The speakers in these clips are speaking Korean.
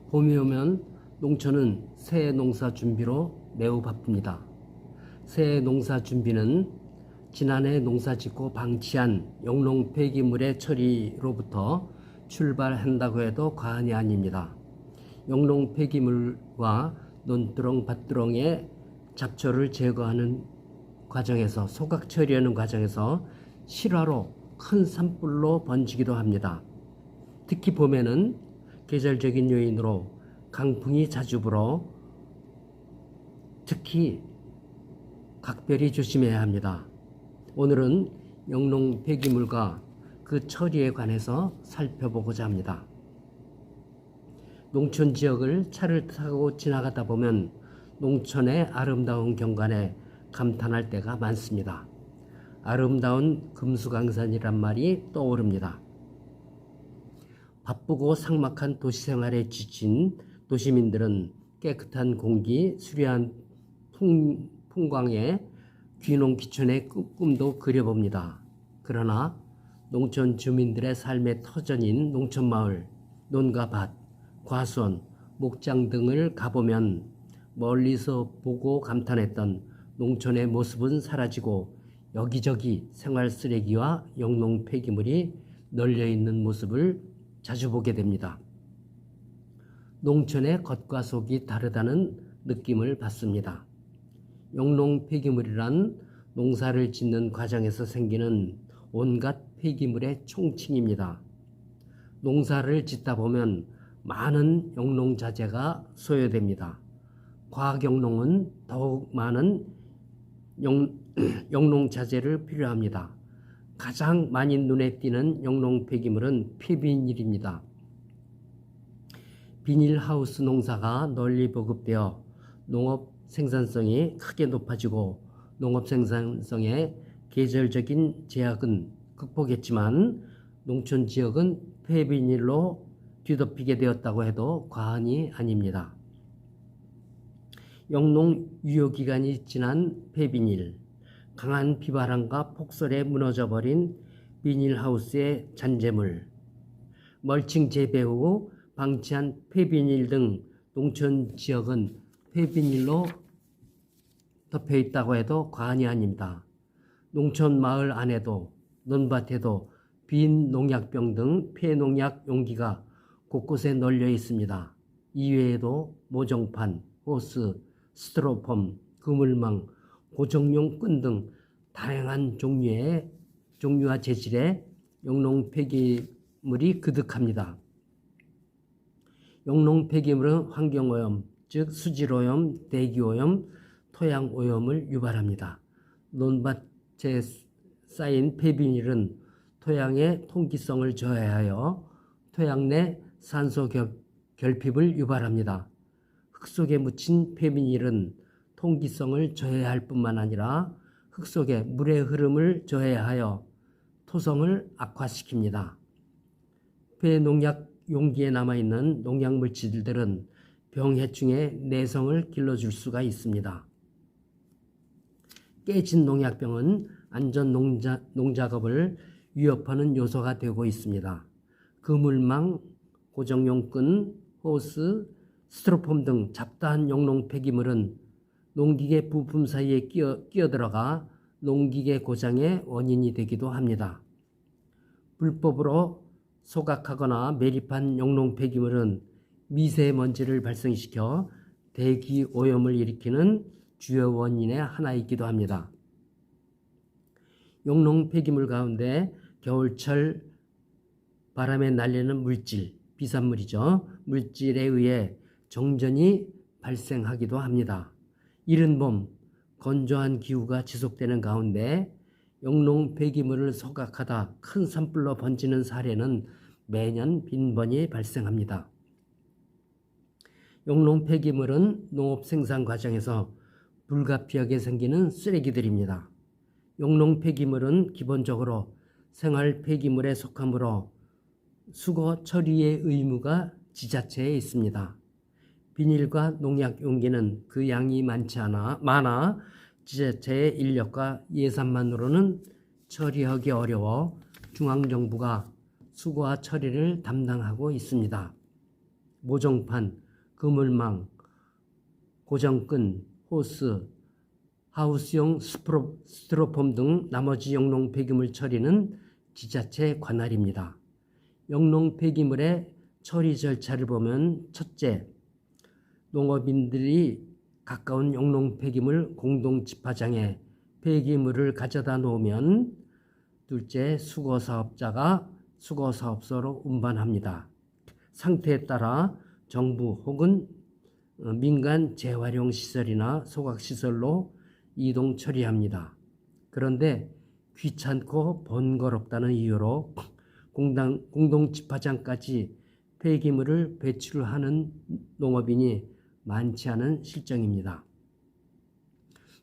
봄이 오면 농촌은 새해 농사 준비로 매우 바쁩니다. 새해 농사 준비는 지난해 농사 짓고 방치한 영농 폐기물의 처리로부터 출발한다고 해도 과언이 아닙니다. 영농 폐기물과 논두렁, 밭두렁의 잡초를 제거하는 과정에서, 소각 처리하는 과정에서 실화로 큰 산불로 번지기도 합니다. 특히 봄에는 계절적인 요인으로 강풍이 자주 불어 특히 각별히 조심해야 합니다. 오늘은 영농 폐기물과 그 처리에 관해서 살펴보고자 합니다. 농촌 지역을 차를 타고 지나가다 보면 농촌의 아름다운 경관에 감탄할 때가 많습니다. 아름다운 금수강산이란 말이 떠오릅니다. 바쁘고 삭막한 도시생활에 지친 도시민들은 깨끗한 공기, 수려한 풍광에 귀농귀촌의 꿈도 그려봅니다. 그러나 농촌 주민들의 삶의 터전인 농촌마을, 논과 밭, 과수원, 목장 등을 가보면 멀리서 보고 감탄했던 농촌의 모습은 사라지고 여기저기 생활 쓰레기와 영농 폐기물이 널려있는 모습을 자주 보게 됩니다. 농촌의 겉과 속이 다르다는 느낌을 받습니다. 영농 폐기물이란 농사를 짓는 과정에서 생기는 온갖 폐기물의 총칭입니다. 농사를 짓다 보면 많은 영농자재가 소요됩니다. 과학영농은 더욱 많은 영농자재를 필요합니다. 가장 많이 눈에 띄는 영농 폐기물은 폐비닐입니다. 비닐하우스 농사가 널리 보급되어 농업 생산성이 크게 높아지고 농업 생산성의 계절적인 제약은 극복했지만 농촌 지역은 폐비닐로 뒤덮이게 되었다고 해도 과언이 아닙니다. 영농 유효기간이 지난 폐비닐, 강한 비바람과 폭설에 무너져버린 비닐하우스의 잔재물, 멀칭 재배 후 방치한 폐비닐 등 농촌 지역은 폐비닐로 덮여 있다고 해도 과언이 아닙니다. 농촌 마을 안에도 논밭에도 빈 농약병 등 폐농약 용기가 곳곳에 널려 있습니다. 이외에도 모종판, 호스, 스티로폼, 그물망, 고정용 끈 등 다양한 종류와 재질의 영농 폐기물이 그득합니다. 영농 폐기물은 환경오염, 즉 수질오염, 대기오염, 토양오염을 유발합니다. 논밭에 쌓인 폐비닐은 토양의 통기성을 저해하여 토양 내 산소 결핍을 유발합니다. 흙 속에 묻힌 폐비닐은 통기성을 저해할 뿐만 아니라 흙 속에 물의 흐름을 저해하여 토성을 악화시킵니다. 폐농약 용기에 남아있는 농약물질들은 병해충의 내성을 길러줄 수가 있습니다. 깨진 농약병은 안전 농작업을 위협하는 요소가 되고 있습니다. 그물망, 고정용 끈, 호스, 스티로폼 등 잡다한 영농 폐기물은 농기계 부품 사이에 끼어들어가 농기계 고장의 원인이 되기도 합니다. 불법으로 소각하거나 매립한 영농 폐기물은 미세먼지를 발생시켜 대기 오염을 일으키는 주요 원인의 하나이기도 합니다. 영농 폐기물 가운데 겨울철 바람에 날리는 물질, 비산물이죠. 물질에 의해 정전이 발생하기도 합니다. 이른 봄, 건조한 기후가 지속되는 가운데 영농 폐기물을 소각하다 큰 산불로 번지는 사례는 매년 빈번히 발생합니다. 영농 폐기물은 농업 생산 과정에서 불가피하게 생기는 쓰레기들입니다. 영농 폐기물은 기본적으로 생활 폐기물에 속하므로 수거 처리의 의무가 지자체에 있습니다. 비닐과 농약 용기는 그 양이 많아 지자체의 인력과 예산만으로는 처리하기 어려워 중앙정부가 수거와 처리를 담당하고 있습니다. 모종판, 그물망, 고정끈, 호스, 하우스용 스티로폼 등 나머지 영농 폐기물 처리는 지자체 관할입니다. 영농 폐기물의 처리 절차를 보면 첫째, 농업인들이 가까운 영농 폐기물 공동 집화장에 폐기물을 가져다 놓으면 둘째, 수거사업자가 수거사업소로 운반합니다. 상태에 따라 정부 혹은 민간 재활용 시설이나 소각시설로 이동 처리합니다. 그런데 귀찮고 번거롭다는 이유로 공동 집화장까지 폐기물을 배출하는 농업인이 많지 않은 실정입니다.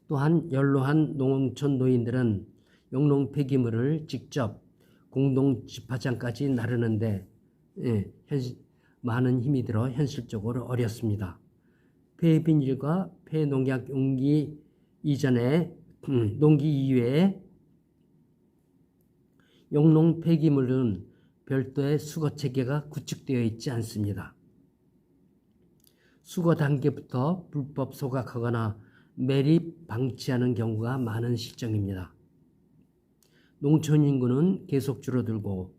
또한 연로한 농촌 노인들은 영농 폐기물을 직접 공동 집화장까지 나르는데 많은 힘이 들어 현실적으로 어렵습니다. 폐비닐과 폐농약 용기 이전에 농기 이외에 영농 폐기물은 별도의 수거 체계가 구축되어 있지 않습니다. 수거 단계부터 불법 소각하거나 매립 방치하는 경우가 많은 실정입니다. 농촌 인구는 계속 줄어들고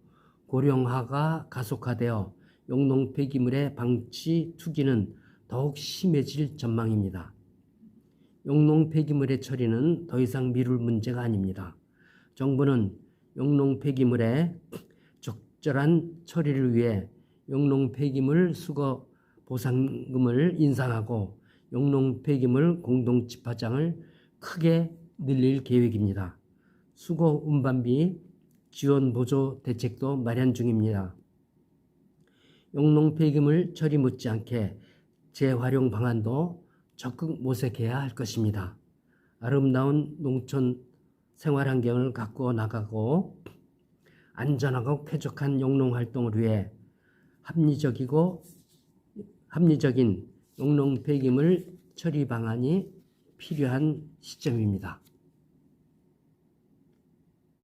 고령화가 가속화되어 영농 폐기물의 방치 투기는 더욱 심해질 전망입니다. 영농 폐기물의 처리는 더 이상 미룰 문제가 아닙니다. 정부는 영농 폐기물의 적절한 처리를 위해 영농 폐기물 수거 보상금을 인상하고 영농 폐기물 공동 집화장을 크게 늘릴 계획입니다. 수거 운반비 지원 보조 대책도 마련 중입니다. 영농 폐기물 처리 못지않게 재활용 방안도 적극 모색해야 할 것입니다. 아름다운 농촌 생활 환경을 가꾸어 나가고 안전하고 쾌적한 영농 활동을 위해 합리적인 영농 폐기물 처리 방안이 필요한 시점입니다.